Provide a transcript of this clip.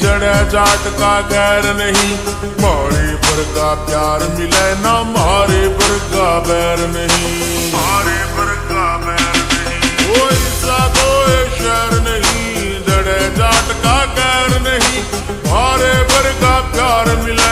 जड़ा जाट का गैर नहीं, मारे पर का प्यार मिले ना मारे पर का बैर नहीं, मारे पर का बैर नहीं। कोई सा कोई शहर नहीं, जड़े जाट का गैर नहीं, मारे पर का प्यार मिले